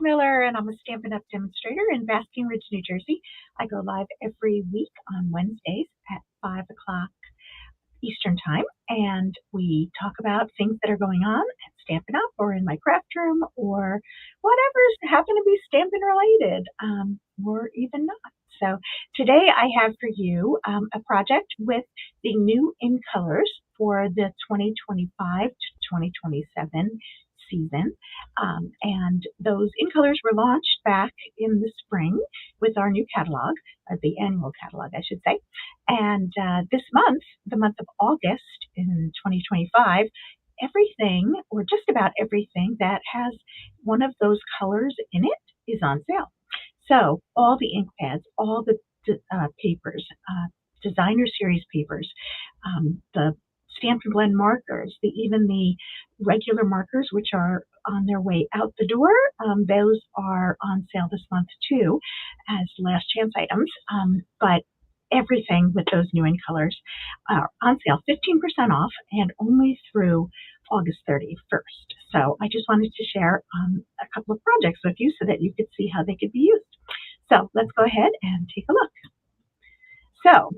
Miller, and I'm a Stampin' Up! Demonstrator in Basking Ridge, New Jersey. I go live every week on Wednesdays at 5 o'clock Eastern Time, and we talk about things that are going on at Stampin' Up! Or in my craft room or whatever's happen to be Stampin' related, or even not. So today I have for you a project with the new in colors for the 2025 to 2027 season. And those in colors were launched back in the spring with our new catalog, the annual catalog, I should say. And this month, the month of August in 2025, everything, or just about everything that has one of those colors in it is on sale. So all the ink pads, all the papers, designer series papers, the Stamped and Blend markers, even the regular markers, which are on their way out the door, those are on sale this month too as last chance items. But everything with those new in colors are on sale, 15% off, and only through August 31st. So I just wanted to share a couple of projects with you so that you could see how they could be used. So let's go ahead and take a look. So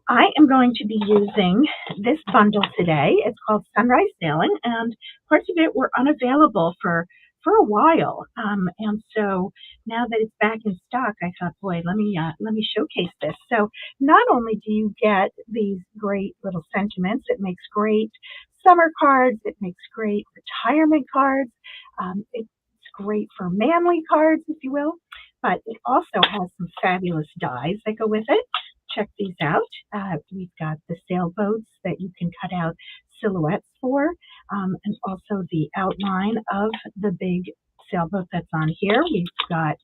I am going to be using this bundle today. It's called Sunrise Sailing, and parts of it were unavailable for a while. And so now that it's back in stock, I thought, boy, let me showcase this. So not only do you get these great little sentiments, it makes great summer cards, it makes great retirement cards, it's great for manly cards, if you will, but it also has some fabulous dies that go with it. Check these out. We've got the sailboats that you can cut out silhouettes for, and also the outline of the big sailboat that's on here. We've got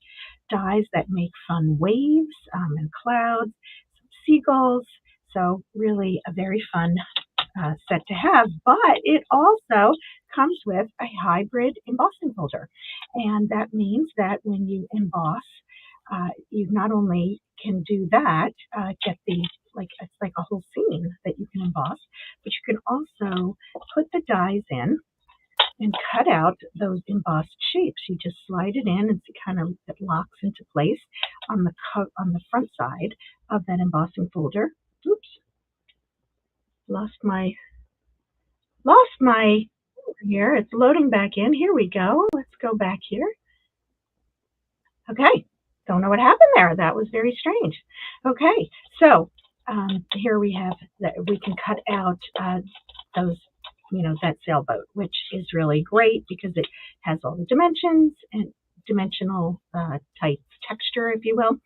dies that make fun waves and clouds, some seagulls. So really a very fun set to have, but it also comes with a hybrid embossing folder. And that means that when you emboss, you not only can do that, get the, it's like a whole scene that you can emboss, but you can also put the dies in and cut out those embossed shapes. You just slide it in and it locks into place on the front side of that embossing folder. Oops. Lost my here. It's loading back in. Here we go. Let's go back here. Okay. Don't know what happened there. That was very strange. Okay. So here we have that we can cut out those, that sailboat, which is really great because it has all the dimensions and dimensional type texture, if you will.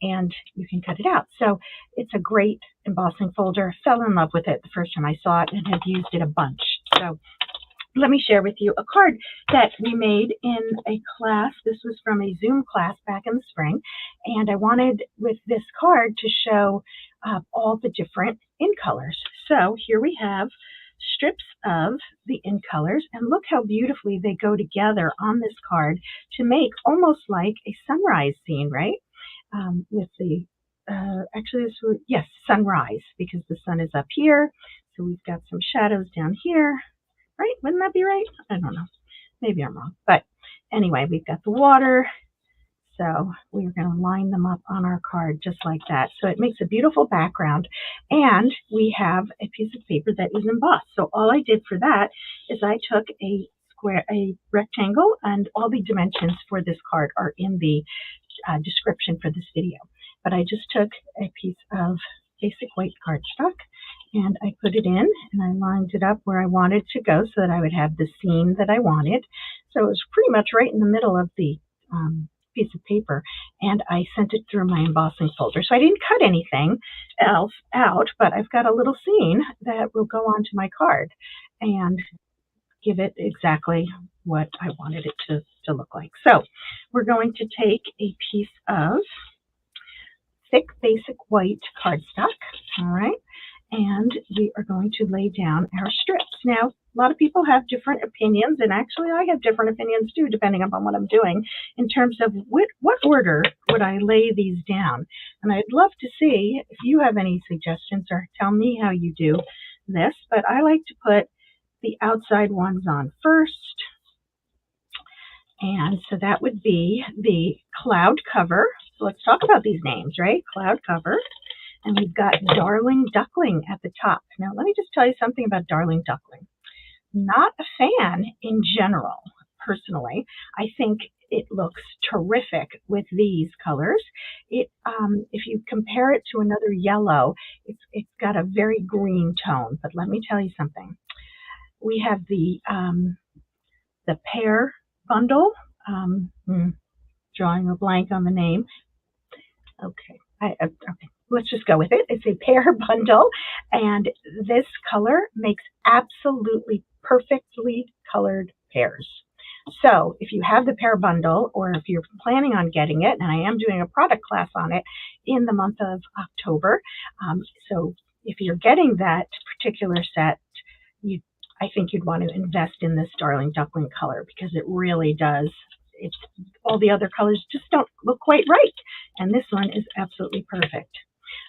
And you can cut it out. So it's a great embossing folder. Fell in love with it the first time I saw it and have used it a bunch. So let me share with you a card that we made in a class. This was from a Zoom class back in the spring. And I wanted with this card to show all the different in colors. So here we have strips of the in colors, and look how beautifully they go together on this card to make almost like a sunrise scene, right? With the, actually this was, yes, sunrise, because the sun is up here. So we've got some shadows down here, right? Wouldn't that be right? I don't know. Maybe I'm wrong. But anyway, we've got the water. So we're going to line them up on our card just like that. So it makes a beautiful background. And we have a piece of paper that is embossed. So all I did for that is I took a rectangle, and all the dimensions for this card are in the description for this video. But I just took a piece of basic white cardstock and I put it in and I lined it up where I wanted to go so that I would have the scene that I wanted. So it was pretty much right in the middle of the piece of paper, and I sent it through my embossing folder. So I didn't cut anything else out, but I've got a little scene that will go onto my card and give it exactly what I wanted it to look like. So we're going to take a piece of thick basic white cardstock, all right, and we are going to lay down our strips. Now, a lot of people have different opinions, and actually I have different opinions too, depending upon what I'm doing, in terms of what order would I lay these down. And I'd love to see if you have any suggestions or tell me how you do this, but I like to put the outside ones on first, And so that would be the cloud cover. So let's talk about these names, right? Cloud cover. And we've got Darling Duckling at the top. Now, let me just tell you something about Darling Duckling. Not a fan in general, personally. I think it looks terrific with these colors. If you compare it to another yellow, it's got a very green tone. But let me tell you something. We have the pear bundle. Drawing a blank on the name. Okay. Okay. Let's just go with it. It's a pear bundle, and this color makes absolutely perfectly colored pears. So if you have the pear bundle, or if you're planning on getting it, and I am doing a product class on it in the month of October, so if you're getting that particular set, I think you'd want to invest in this Darling Duckling color, because it really does. All the other colors just don't look quite right, and this one is absolutely perfect.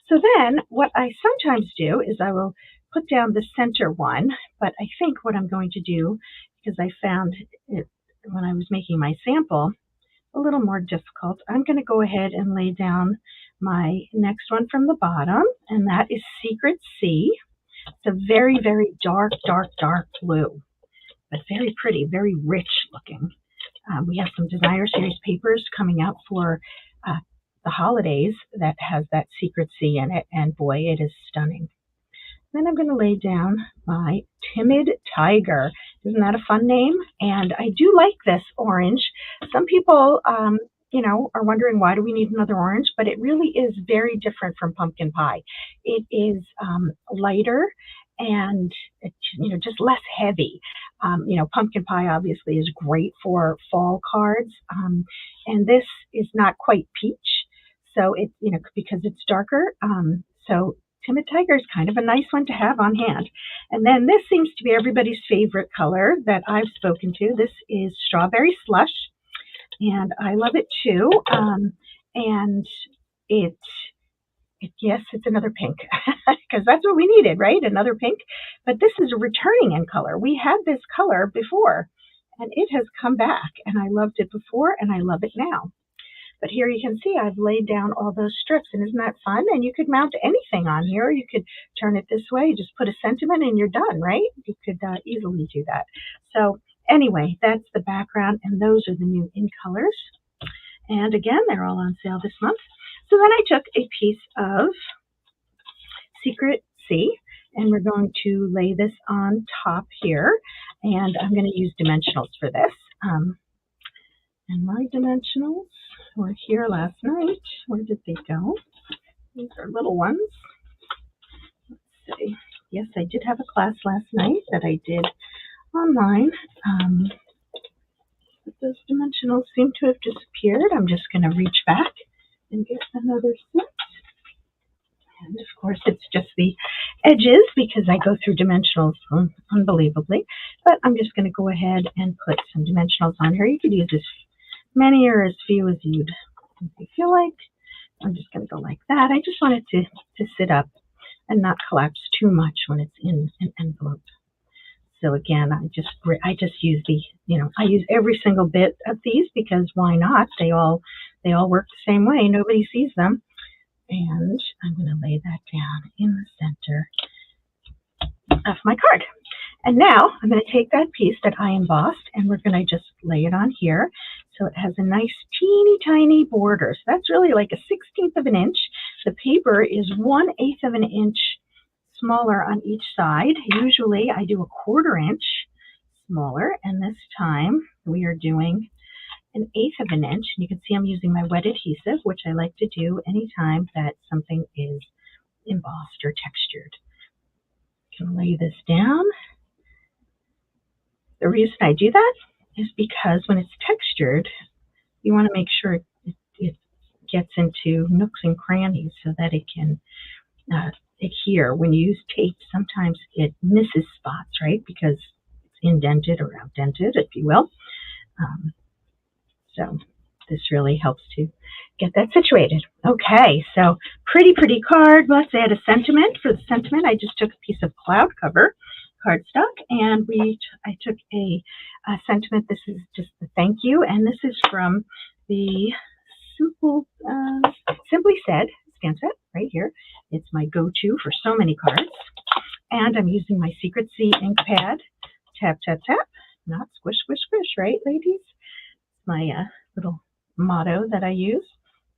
So then what I sometimes do is I will put down the center one, but I think what I'm going to do, because I found it when I was making my sample a little more difficult, I'm going to go ahead and lay down my next one from the bottom, and that is Secret Sea. It's a very, very dark, dark, dark blue, but very pretty, very rich looking. We have some designer series papers coming out for the holidays that has that Secret Sea in it, and boy, it is stunning. Then I'm going to lay down my Timid Tiger. Isn't that a fun name? And I do like this orange. Some people, are wondering, why do we need another orange? But it really is very different from pumpkin pie. It is lighter and just less heavy. Pumpkin pie obviously is great for fall cards, and this is not quite peach. So because it's darker. So Timid Tiger is kind of a nice one to have on hand. And then this seems to be everybody's favorite color that I've spoken to. This is Strawberry Slush, and I love it too. And yes, it's another pink, because that's what we needed, right? Another pink. But this is returning in color. We had this color before, and it has come back, and I loved it before, and I love it now. But here you can see I've laid down all those strips, and isn't that fun? And you could mount anything on here. You could turn it this way, just put a sentiment, and you're done, right? You could easily do that. So anyway, that's the background, and those are the new in colors. And again, they're all on sale this month. So then I took a piece of Secret Sea, and we're going to lay this on top here, and I'm going to use dimensionals for this. And my dimensionals were here last night. Where did they go? These are little ones. Let's see. Yes, I did have a class last night that I did online. But those dimensionals seem to have disappeared. I'm just going to reach back and get another set. And of course, it's just the edges, because I go through dimensionals unbelievably. But I'm just going to go ahead and put some dimensionals on here. You could use as many or as few as you'd feel like. I'm just going to go like that. I just want it to sit up and not collapse too much when it's in an envelope. So again, I just use I use every single bit of these, because why not? They all work the same way. Nobody sees them. And I'm going to lay that down in the center of my card. And now I'm going to take that piece that I embossed, and we're going to just lay it on here. So it has a nice teeny tiny border. So that's really like a 1/16 of an inch. The paper is 1/8 of an inch smaller on each side. Usually I do a 1/4 inch smaller, and this time we are doing 1/8 of an inch. And you can see I'm using my wet adhesive, which I like to do anytime that something is embossed or textured. I'm going to lay this down. The reason I do that is because when it's textured, you want to make sure it gets into nooks and crannies so that it can adhere. When you use tape, sometimes it misses spots, right? Because it's indented or outdented, if you will. So this really helps to get that situated. Okay, so pretty card. Let's add a sentiment. For the sentiment, I just took a piece of cloud cover, cardstock, and I took a sentiment. This is just the thank you, and this is from the Simply Said stamp set right here. It's my go-to for so many cards, and I'm using my Secret C ink pad. Tap, tap, tap. Not squish, squish, squish, right, ladies? My little motto that I use.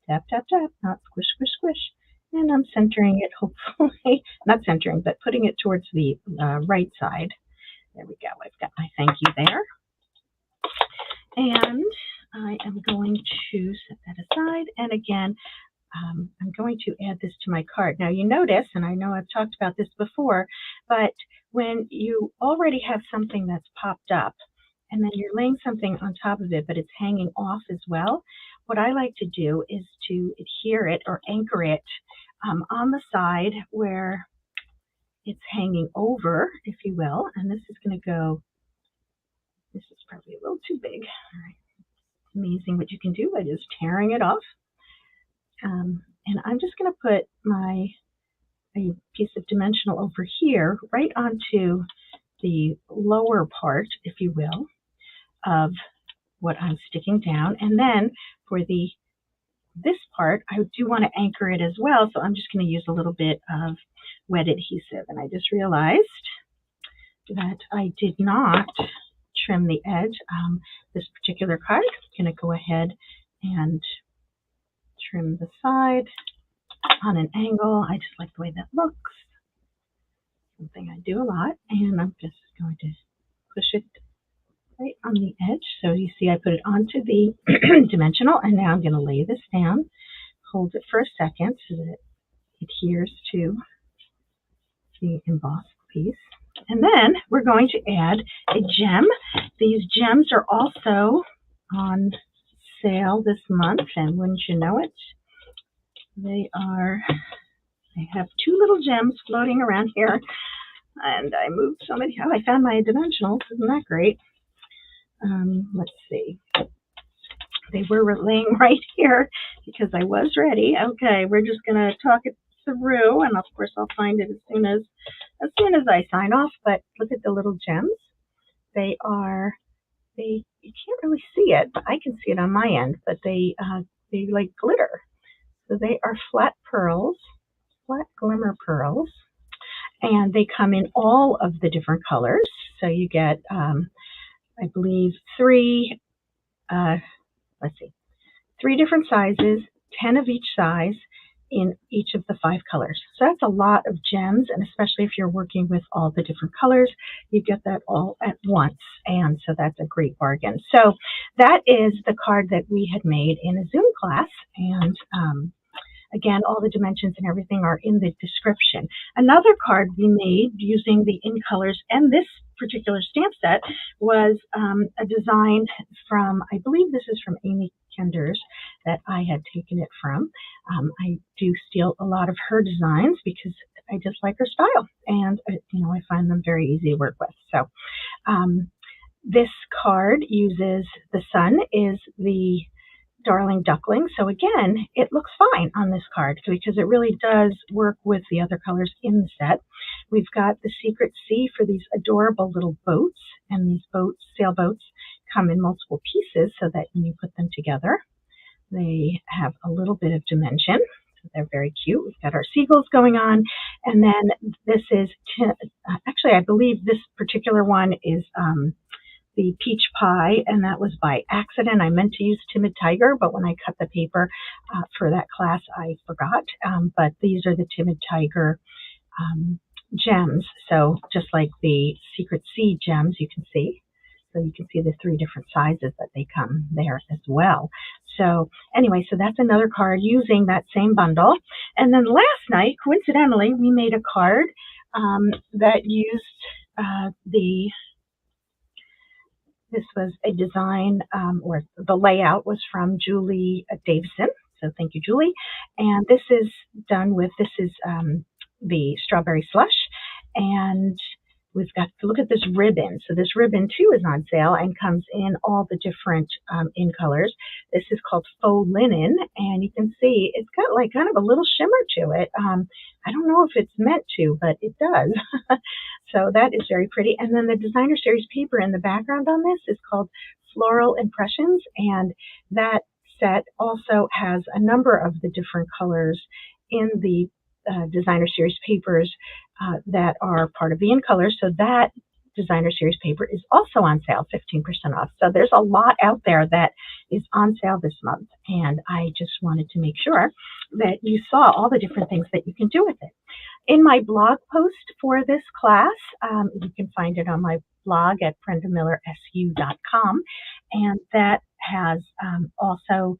Tap, tap, tap. Not squish, squish, squish. And I'm centering it, hopefully. Not centering, but putting it towards the right side. There we go. I've got my thank you there. And I am going to set that aside. And again, I'm going to add this to my card. Now you notice, and I know I've talked about this before, but when you already have something that's popped up, and then you're laying something on top of it, but it's hanging off as well, what I like to do is to adhere it or anchor it on the side where it's hanging over, if you will. And this is going to go, this is probably a little too big. All right. It's amazing what you can do by just tearing it off. And I'm just going to put a piece of dimensional over here, right onto the lower part, if you will, of what I'm sticking down. And then for this part, I do want to anchor it as well. So I'm just going to use a little bit of wet adhesive. And I just realized that I did not trim the edge. This particular card, I'm going to go ahead and trim the side on an angle. I just like the way that looks. Something I do a lot. And I'm just going to push it right on the edge. So you see I put it onto the dimensional, and now I'm going to lay this down, hold it for a second so that it adheres to the embossed piece. And then we're going to add a gem. These gems are also on sale this month, and wouldn't you know it, I have two little gems floating around here, and I moved so many. Oh, I found my dimensionals. Isn't that great? Let's see. They were laying right here because I was ready. Okay, we're just going to talk it through, and of course I'll find it as soon as I sign off. But look at the little gems. You can't really see it, but I can see it on my end, but they like glitter. So they are flat pearls, flat glimmer pearls, and they come in all of the different colors. So you get I believe three different sizes, 10 of each size in each of the 5 colors. So that's a lot of gems, and especially if you're working with all the different colors, you get that all at once, and so that's a great bargain. So that is the card that we had made in a Zoom class, and again, all the dimensions and everything are in the description. Another card we made using the in colors and this particular stamp set was a design from, I believe this is from Amy Kenders that I had taken it from. I do steal a lot of her designs because I just like her style, and I find them very easy to work with. So this card uses, the sun is the darling duckling. So again, it looks fine on this card because it really does work with the other colors in the set. We've got the Secret C for these adorable little boats, and these sailboats come in multiple pieces so that when you put them together, they have a little bit of dimension. So they're very cute. We've got our seagulls going on, and then this is, actually I believe this particular one is the peach pie, and that was by accident. I meant to use Timid Tiger, but when I cut the paper for that class, I forgot. But these are the Timid Tiger gems. So just like the Secret C gems, you can see. So you can see the 3 different sizes that they come there as well. So anyway, so that's another card using that same bundle. And then last night, coincidentally, we made a card that used this was a design, or the layout was from Julie Davison. So thank you, Julie. And this is done with, the strawberry slush. And we've got to look at this ribbon. So this ribbon too is on sale and comes in all the different in colors. This is called faux linen, and you can see it's got like kind of a little shimmer to it. I don't know if it's meant to, but it does. So that is very pretty. And then the designer series paper in the background on this is called Floral Impressions, and that set also has a number of the different colors in the designer series papers that are part of the in colors. So that designer series paper is also on sale, 15% off. So there's a lot out there that is on sale this month, and I just wanted to make sure that you saw all the different things that you can do with it. In my blog post for this class, you can find it on my blog at brendamillersu.com, and that has also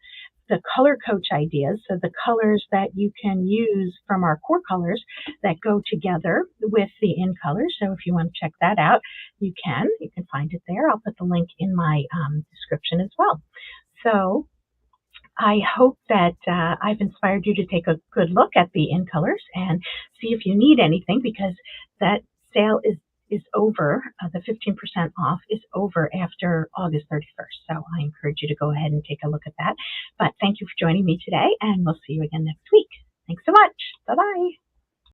the color coach ideas, so the colors that you can use from our core colors that go together with the in colors. So if you want to check that out, you can find it there. I'll put the link in my description as well. So I hope that I've inspired you to take a good look at the in colors and see if you need anything, because that sale is over. The 15% off is over after August 31st. So I encourage you to go ahead and take a look at that. But thank you for joining me today, and we'll see you again next week. Thanks so much. Bye-bye.